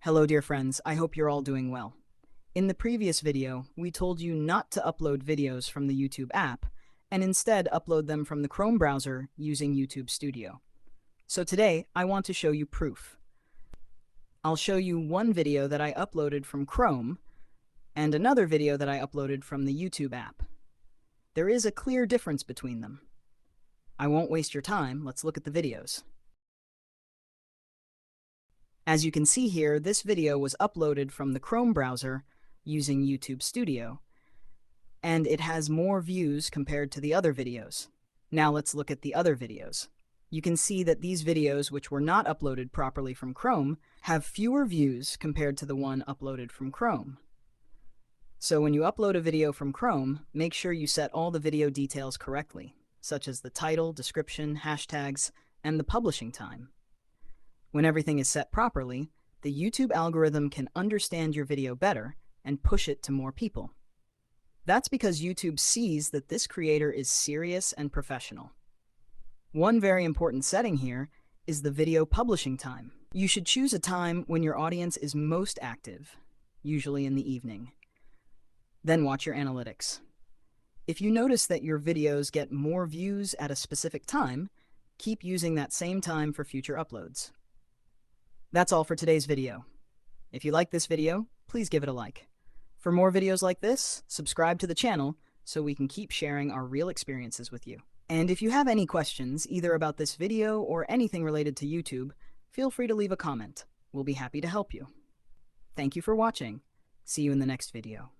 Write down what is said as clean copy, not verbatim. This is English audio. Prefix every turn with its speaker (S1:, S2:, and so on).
S1: Hello dear friends, I hope you're all doing well. In the previous video, we told you not to upload videos from the YouTube app, and instead upload them from the Chrome browser using YouTube Studio. So today, I want to show you proof. I'll show you one video that I uploaded from Chrome, and another video that I uploaded from the YouTube app. There is a clear difference between them. I won't waste your time, let's look at the videos. As you can see here, this video was uploaded from the Chrome browser using YouTube Studio, and it has more views compared to the other videos. Now let's look at the other videos. You can see that these videos, which were not uploaded properly from Chrome, have fewer views compared to the one uploaded from Chrome. So when you upload a video from Chrome, make sure you set all the video details correctly, such as the title, description, hashtags, and the publishing time. When everything is set properly, the YouTube algorithm can understand your video better and push it to more people. That's because YouTube sees that this creator is serious and professional. One very important setting here is the video publishing time. You should choose a time when your audience is most active, usually in the evening. Then watch your analytics. If you notice that your videos get more views at a specific time, keep using that same time for future uploads. That's all for today's video. If you like this video, please give it a like. For more videos like this, subscribe to the channel so we can keep sharing our real experiences with you. And if you have any questions, either about this video or anything related to YouTube, feel free to leave a comment. We'll be happy to help you. Thank you for watching. See you in the next video.